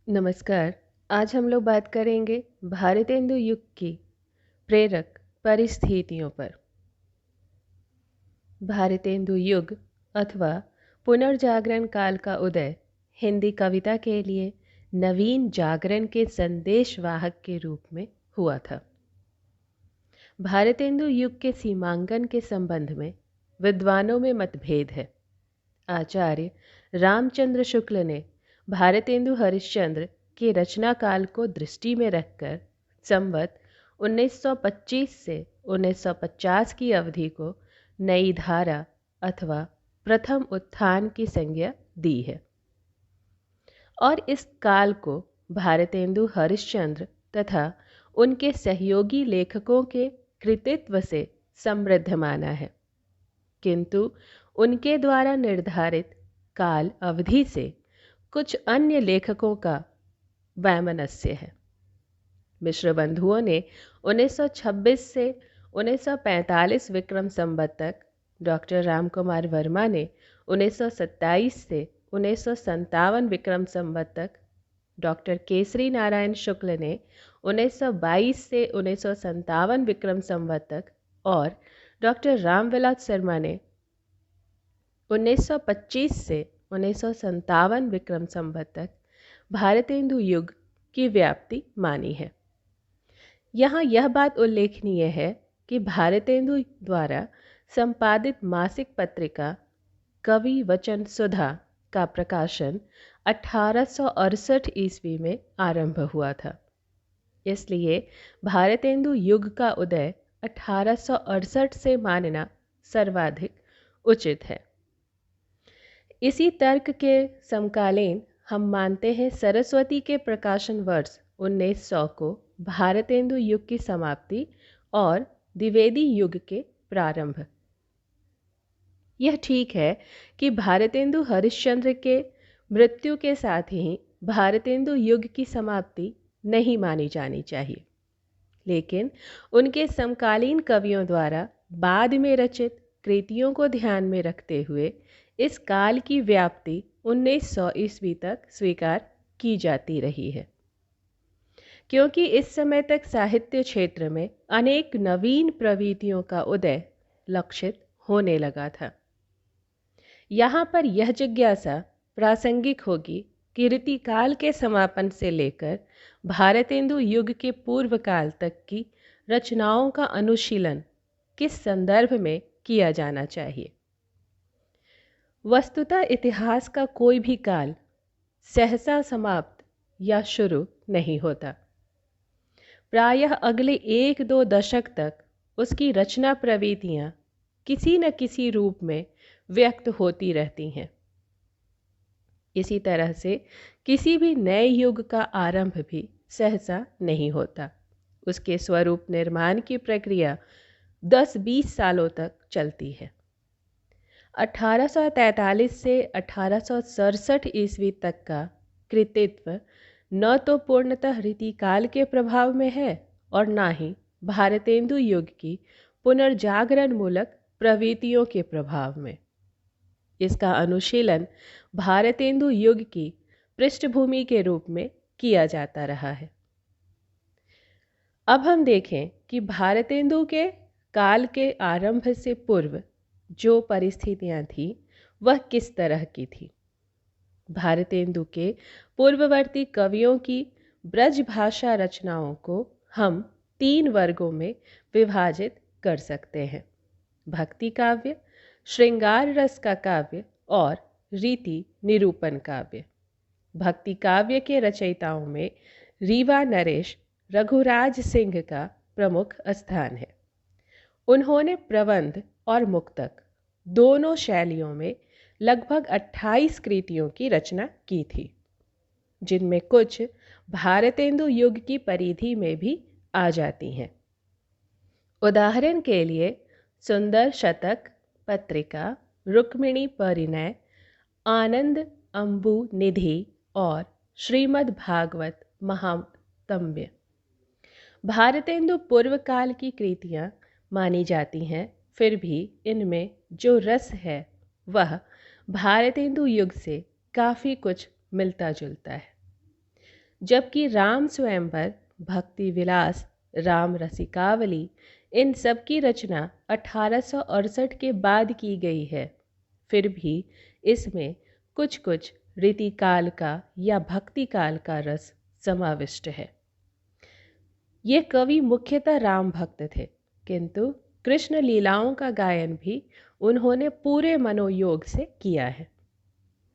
नमस्कार। आज हम लोग बात करेंगे भारतेंदु युग की प्रेरक परिस्थितियों पर। भारतेंदु युग अथवा पुनर्जागरण काल का उदय हिंदी कविता के लिए नवीन जागरण के संदेशवाहक के रूप में हुआ था। भारतेंदु युग के सीमांकन के संबंध में विद्वानों में मतभेद है। आचार्य रामचंद्र शुक्ल ने भारतेंदु हरिश्चंद्र के रचना काल को दृष्टि में रखकर संवत 1925 से 1950 की अवधि को नई धारा अथवा प्रथम उत्थान की संज्ञा दी है और इस काल को भारतेंदु हरिश्चंद्र तथा उनके सहयोगी लेखकों के कृतित्व से समृद्ध माना है, किंतु उनके द्वारा निर्धारित काल अवधि से कुछ अन्य लेखकों का वैमनस्य है। मिश्र बंधुओं ने 1926 से 1945 विक्रम संवत तक, डॉक्टर रामकुमार वर्मा ने 1927 से 1957 विक्रम संवत तक, डॉक्टर केसरी नारायण शुक्ल ने 1922 से 1957 विक्रम संवत तक और डॉक्टर रामविलास शर्मा ने 1925 से 1957 विक्रम संवत तक भारतेंदु युग की व्याप्ति मानी है। यहाँ यह बात उल्लेखनीय है कि भारतेंदु द्वारा संपादित मासिक पत्रिका कवि वचन सुधा का प्रकाशन 1868 ईस्वी में आरंभ हुआ था। इसलिए भारतेंदु युग का उदय 1868 से मानना सर्वाधिक उचित है। इसी तर्क के समकालीन हम मानते हैं सरस्वती के प्रकाशन वर्ष 1900 को भारतेंदु युग की समाप्ति और द्विवेदी युग के प्रारंभ। यह ठीक है कि भारतेंदु हरिश्चंद्र के मृत्यु के साथ ही भारतेंदु युग की समाप्ति नहीं मानी जानी चाहिए, लेकिन उनके समकालीन कवियों द्वारा बाद में रचित कृतियों को ध्यान में रखते हुए इस काल की व्याप्ति 1900 ईस्वी तक स्वीकार की जाती रही है, क्योंकि इस समय तक साहित्य क्षेत्र में अनेक नवीन प्रवृत्तियों का उदय लक्षित होने लगा था। यहाँ पर यह जिज्ञासा प्रासंगिक होगी कि रीतिकाल के समापन से लेकर भारतेंदु युग के पूर्व काल तक की रचनाओं का अनुशीलन किस संदर्भ में किया जाना चाहिए। वस्तुतः इतिहास का कोई भी काल सहसा समाप्त या शुरू नहीं होता। प्रायः अगले 1-2 दशक तक उसकी रचना प्रवृत्तियाँ किसी न किसी रूप में व्यक्त होती रहती हैं। इसी तरह से किसी भी नए युग का आरंभ भी सहसा नहीं होता। उसके स्वरूप निर्माण की प्रक्रिया 10-20 सालों तक चलती है। 1843 से 1867 ईस्वी तक का कृतित्व न तो पूर्णतः रीतिकाल के प्रभाव में है और न ही भारतेंदु युग की पुनर्जागरण मूलक प्रवृत्तियों के प्रभाव में। इसका अनुशीलन भारतेंदु युग की पृष्ठभूमि के रूप में किया जाता रहा है। अब हम देखें कि भारतेंदु के काल के आरंभ से पूर्व जो परिस्थितियां थीं वह किस तरह की थी। भारतेंदु के पूर्ववर्ती कवियों की ब्रज भाषा रचनाओं को हम 3 वर्गों में विभाजित कर सकते हैं: भक्ति काव्य, श्रृंगार रस का काव्य और रीति निरूपण काव्य। भक्ति काव्य के रचयिताओं में रीवा नरेश रघुराज सिंह का प्रमुख स्थान है। उन्होंने प्रबंध और मुक्तक दोनों शैलियों में लगभग 28 कृतियों की रचना की थी, जिनमें कुछ भारतेंदु युग की परिधि में भी आ जाती हैं। उदाहरण के लिए सुंदर शतक, पत्रिका, रुक्मिणी परिणय, आनंद अंबु निधि और श्रीमद् भागवत महात्म्य भारतेंदु पूर्व काल की कृतियाँ मानी जाती हैं, फिर भी इनमें जो रस है वह भारतेंदु युग से काफ़ी कुछ मिलता जुलता है। जबकि राम स्वयंवर, भक्ति विलास, राम रसिकावली, इन सब की रचना 1868 के बाद की गई है। फिर भी इसमें कुछ कुछ रीतिकाल का या भक्ति काल का रस समाविष्ट है। ये कवि मुख्यतः राम भक्त थे, किंतु कृष्ण लीलाओं का गायन भी उन्होंने पूरे मनोयोग से किया है।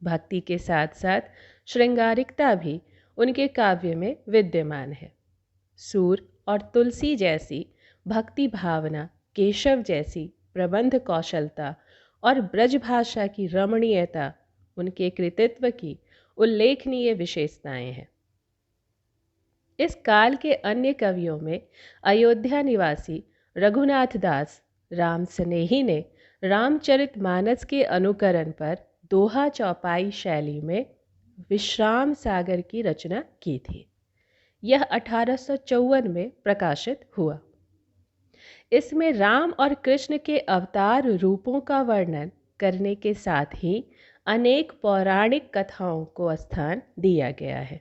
भक्ति के साथ साथ श्रृंगारिकता भी उनके काव्य में विद्यमान है। सूर और तुलसी जैसी भक्ति भावना, केशव जैसी प्रबंध कौशलता और ब्रजभाषा की रमणीयता उनके कृतित्व की उल्लेखनीय विशेषताएं हैं। इस काल के अन्य कवियों में अयोध्या निवासी रघुनाथ दास राम स्नेही ने रामचरितमानस के अनुकरण पर दोहा चौपाई शैली में विश्राम सागर की रचना की थी। यह 1854 में प्रकाशित हुआ। इसमें राम और कृष्ण के अवतार रूपों का वर्णन करने के साथ ही अनेक पौराणिक कथाओं को स्थान दिया गया है।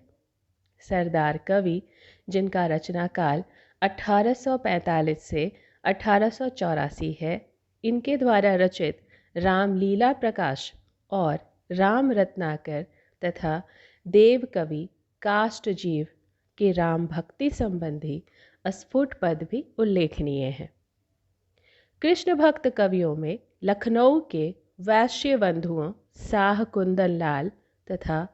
सरदार कवि, जिनका रचना काल 1845 से 1884 है, इनके द्वारा रचित रामलीला प्रकाश और राम रत्नाकर तथा देव कवि काष्टजीव के राम भक्ति संबंधी अस्फुट पद भी उल्लेखनीय हैं। कृष्ण भक्त कवियों में लखनऊ के वैश्य बंधुओं शाह कुंदन लाल तथा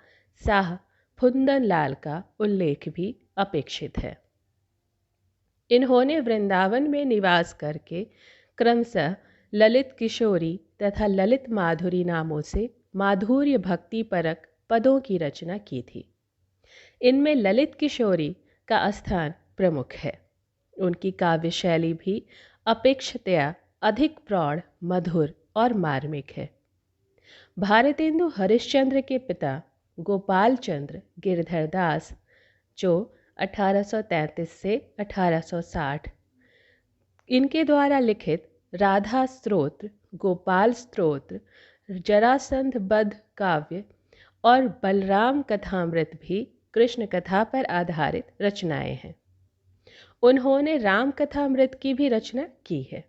शाह फुंदन लाल का उल्लेख भी अपेक्षित है। इन्होंने वृंदावन में निवास करके क्रमशः ललित किशोरी तथा ललित माधुरी नामों से माधुर्य भक्ति परक पदों की रचना की थी। इनमें ललित किशोरी का स्थान प्रमुख है। उनकी काव्य शैली भी अपेक्षतया अधिक प्रौढ़, मधुर और मार्मिक है। भारतेंदु हरिश्चंद्र के पिता गोपाल चंद्र गिरधर दास, जो 1833 से 1860, इनके द्वारा लिखित राधा स्तोत्र, गोपाल स्तोत्र, जरासंध बध काव्य और बलराम कथामृत भी कृष्ण कथा पर आधारित रचनाएं हैं। उन्होंने राम कथामृत की भी रचना की है।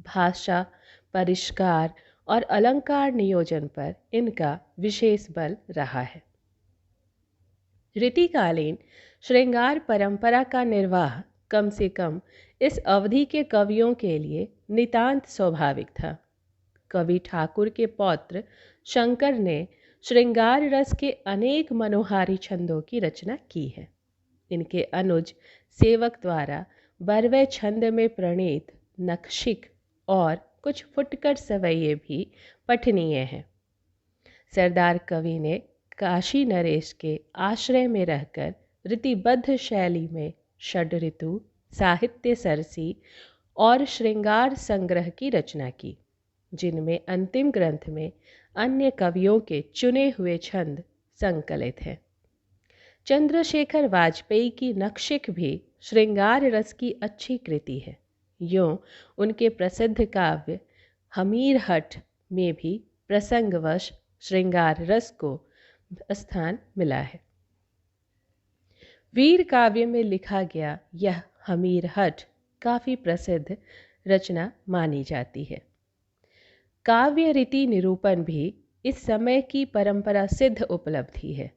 भाषा, परिष्कार और अलंकार नियोजन पर इनका विशेष बल रहा है। रीतिकालीन श्रृंगार परंपरा का निर्वाह कम से कम इस अवधि के कवियों के लिए नितांत स्वाभाविक था। कवि ठाकुर के पौत्र शंकर ने श्रृंगार रस के अनेक मनोहारी छंदों की रचना की है। इनके अनुज सेवक द्वारा बरवे छंद में प्रणीत नखशिक और कुछ फुटकर सवैये भी पठनीय हैं। सरदार कवि ने काशी नरेश के आश्रय में रहकर रीतिबद्ध शैली में षड ऋतु, साहित्य सरसी और श्रृंगार संग्रह की रचना की, जिनमें अंतिम ग्रंथ में अन्य कवियों के चुने हुए छंद संकलित हैं। चंद्रशेखर वाजपेयी की नखशिक भी श्रृंगार रस की अच्छी कृति है। यूं उनके प्रसिद्ध काव्य हमीर हठ में भी प्रसंगवश श्रृंगार रस को स्थान मिला है। वीर काव्य में लिखा गया यह हमीर हठ काफी प्रसिद्ध रचना मानी जाती है। काव्य रीति निरूपण भी इस समय की परंपरा सिद्ध उपलब्धि है।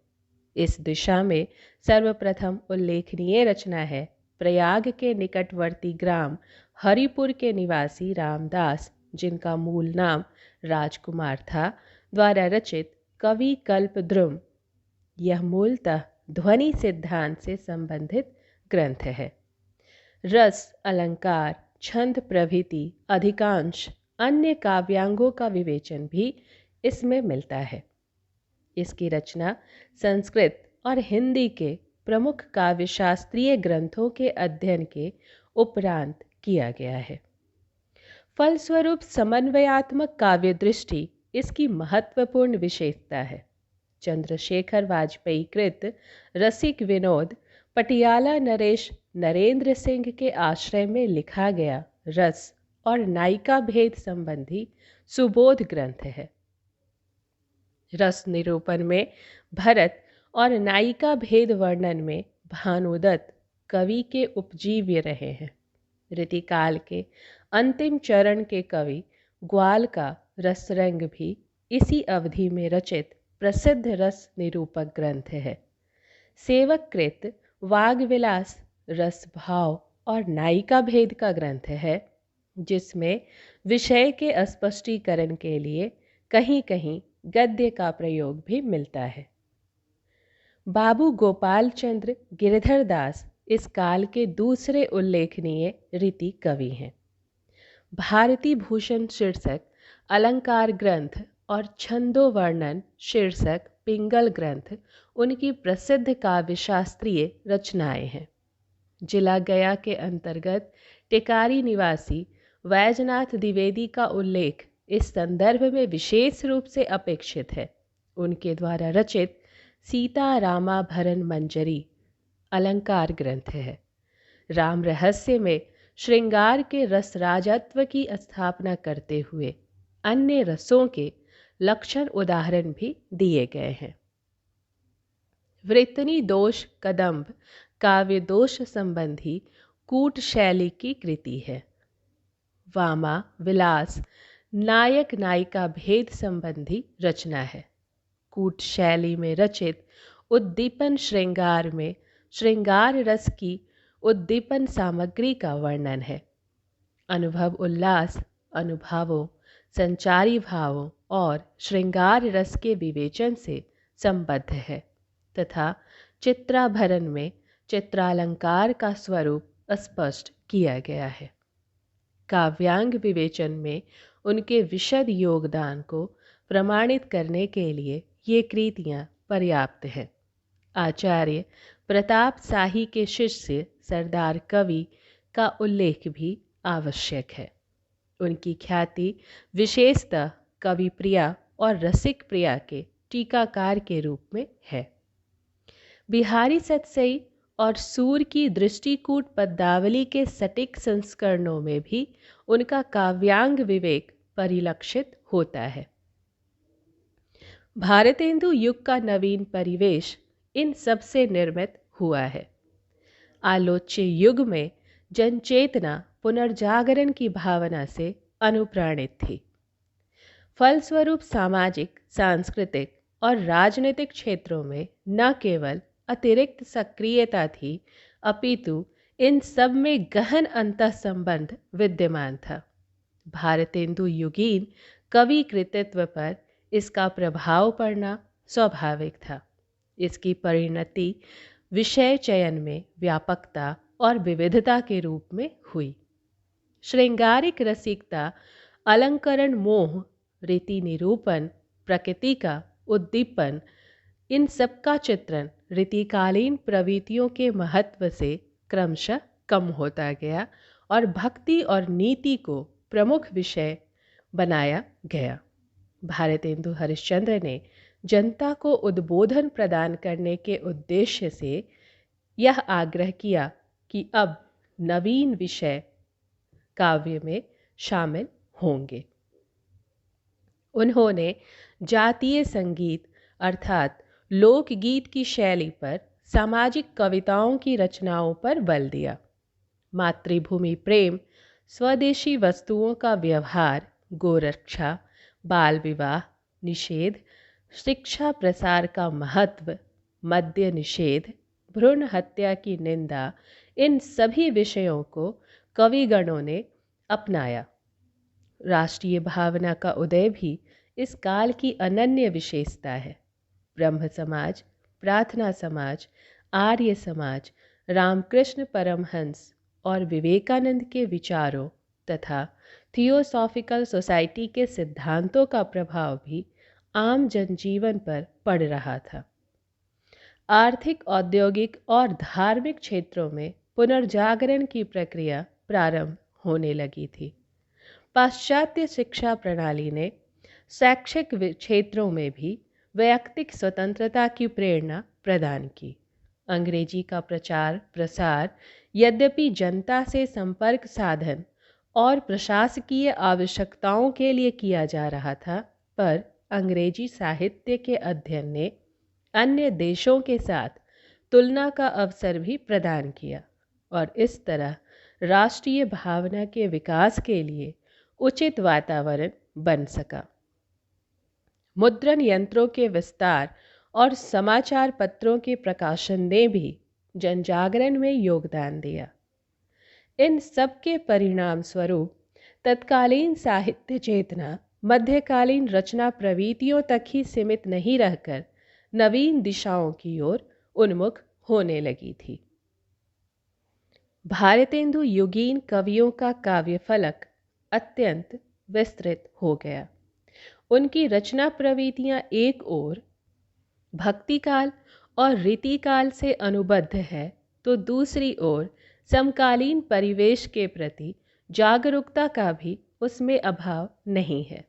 इस दिशा में सर्वप्रथम उल्लेखनीय रचना है प्रयाग के निकटवर्ती ग्राम हरिपुर के निवासी रामदास, जिनका मूल नाम राजकुमार था, द्वारा रचित कवि कल्पद्रुम। यह मूलतः ध्वनि सिद्धांत से संबंधित ग्रंथ है। रस, अलंकार, छंद प्रभृति अधिकांश अन्य काव्यांगों का विवेचन भी इसमें मिलता है। इसकी रचना संस्कृत और हिंदी के प्रमुख काव्यशास्त्रीय ग्रंथों के अध्ययन के उपरांत किया गया है। फलस्वरूप समन्वयात्मक काव्य दृष्टि इसकी महत्वपूर्ण विशेषता है। चंद्रशेखर वाजपेयी कृत रसिक विनोद पटियाला नरेश नरेंद्र सिंह के आश्रय में लिखा गया रस और नायिका भेद संबंधी सुबोध ग्रंथ है। रस निरूपण में भरत और नायिका भेद वर्णन में भानुदत्त कवि के उपजीव्य रहे हैं। रीतिकाल के अंतिम चरण के कवि ग्वाल का रसरंग भी इसी अवधि में रचित प्रसिद्ध रस निरूपक ग्रंथ है। सेवककृत वाग्विलास रस भाव और नायिका भेद का ग्रंथ है, जिसमें विषय के स्पष्टीकरण के लिए कहीं कहीं गद्य का प्रयोग भी मिलता है। बाबू गोपाल चंद्र गिरधर दास इस काल के दूसरे उल्लेखनीय रीति कवि हैं। भारती भूषण शीर्षक अलंकार ग्रंथ और छंदो वर्णन शीर्षक पिंगल ग्रंथ उनकी प्रसिद्ध काव्यशास्त्रीय रचनाएं हैं। जिला गया के अंतर्गत टेकारी निवासी वैजनाथ द्विवेदी का उल्लेख इस संदर्भ में विशेष रूप से अपेक्षित है। उनके द्वारा रचित सीता रामाभरण मंजरी अलंकार ग्रंथ है। राम रहस्य में श्रृंगार के रस राजत्व की स्थापना करते हुए अन्य रसों के लक्षण उदाहरण भी दिए गए हैं। वृत्तनी दोष कदंब काव्य दोष संबंधी कूट शैली की कृति है। वामा विलास नायक नायिका भेद संबंधी रचना है। कूट शैली में रचित उद्दीपन श्रृंगार में श्रृंगार रस की उद्दीपन सामग्री का वर्णन है। अनुभव उल्लास अनुभवों, संचारी भावों और श्रृंगार रस के विवेचन से संबद्ध है तथा चित्राभरण में चित्रालंकार का स्वरूप स्पष्ट किया गया है। काव्यांग विवेचन में उनके विशद योगदान को प्रमाणित करने के लिए ये कृतियाँ पर्याप्त हैं। आचार्य प्रताप शाही के शिष्य सरदार कवि का उल्लेख भी आवश्यक है। उनकी ख्याति विशेषतः कवि प्रिया और रसिक प्रिया के टीकाकार के रूप में है। बिहारी सतसई और सूर की दृष्टिकूट पद्यावली के सटीक संस्करणों में भी उनका काव्यांग विवेक परिलक्षित होता है। भारतेंदु युग का नवीन परिवेश इन सब से निर्मित हुआ है। आलोच्य युग में जनचेतना पुनर्जागरण की भावना से अनुप्राणित थी। फलस्वरूप सामाजिक, सांस्कृतिक और राजनीतिक क्षेत्रों में न केवल अतिरिक्त सक्रियता थी, अपितु इन सब में गहन अंतःसंबंध विद्यमान था। भारतेंदु युगीन कवि कृतित्व पर इसका प्रभाव पड़ना स्वाभाविक था। इसकी परिणति विषय चयन में व्यापकता और विविधता के रूप में हुई। श्रृंगारिक रसिकता, अलंकरण मोह, रीति निरूपण, प्रकृति का उद्दीपन, इन सब का चित्रण रीतिकालीन प्रवृत्तियों के महत्व से क्रमशः कम होता गया और भक्ति और नीति को प्रमुख विषय बनाया गया। भारतेंदु हरिश्चंद्र ने जनता को उद्बोधन प्रदान करने के उद्देश्य से यह आग्रह किया कि अब नवीन विषय काव्य में शामिल होंगे। उन्होंने जातीय संगीत अर्थात लोकगीत की शैली पर, सामाजिक कविताओं की रचनाओं पर बल दिया। मातृभूमि प्रेम, स्वदेशी वस्तुओं का व्यवहार, गोरक्षा, बाल विवाह निषेध, शिक्षा प्रसार का महत्व, मद्य निषेध, भ्रूण हत्या की निंदा, इन सभी विषयों को कविगणों ने अपनाया। राष्ट्रीय भावना का उदय भी इस काल की अनन्य विशेषता है। ब्रह्म समाज, प्रार्थना समाज, आर्य समाज, रामकृष्ण परमहंस और विवेकानंद के विचारों तथा थियोसॉफिकल सोसाइटी के सिद्धांतों का प्रभाव भी आम जनजीवन पर पड़ रहा था। आर्थिक, औद्योगिक और धार्मिक क्षेत्रों में पुनर्जागरण की प्रक्रिया प्रारंभ होने लगी थी। पाश्चात्य शिक्षा प्रणाली ने शैक्षिक क्षेत्रों में भी वैयक्तिक स्वतंत्रता की प्रेरणा प्रदान की। अंग्रेजी का प्रचार प्रसार यद्यपि जनता से संपर्क साधन और प्रशासकीय आवश्यकताओं के लिए किया जा रहा था, पर अंग्रेजी साहित्य के अध्ययन ने अन्य देशों के साथ तुलना का अवसर भी प्रदान किया और इस तरह राष्ट्रीय भावना के विकास के लिए उचित वातावरण बन सका। मुद्रण यंत्रों के विस्तार और समाचार पत्रों के प्रकाशन ने भी जनजागरण में योगदान दिया। इन सब के परिणाम स्वरूप तत्कालीन साहित्य चेतना मध्यकालीन रचना प्रवृत्तियों तक ही सीमित नहीं रहकर नवीन दिशाओं की ओर उन्मुख होने लगी थी। भारतेंदु युगीन कवियों का काव्य फलक अत्यंत विस्तृत हो गया। उनकी रचना प्रवृत्तियां एक ओर भक्तिकाल और रीतिकाल से अनुबद्ध है तो दूसरी ओर समकालीन परिवेश के प्रति जागरूकता का भी उसमें अभाव नहीं है।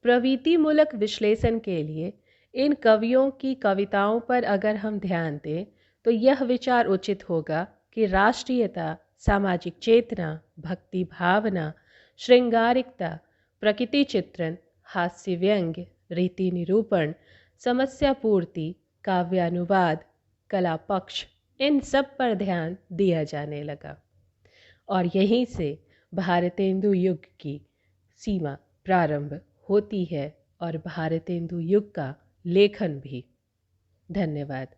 प्रवृत्तिमूलक विश्लेषण के लिए इन कवियों की कविताओं पर अगर हम ध्यान दें तो यह विचार उचित होगा कि राष्ट्रीयता, सामाजिक चेतना, भक्ति भावना, श्रृंगारिकता, प्रकृति चित्रण, हास्य व्यंग्य, रीति निरूपण, समस्या पूर्ति, काव्यानुवाद, कला पक्ष, इन सब पर ध्यान दिया जाने लगा और यहीं से भारतेंदु युग की सीमा प्रारंभ होती है और भारतेंदु युग का लेखन भी। धन्यवाद।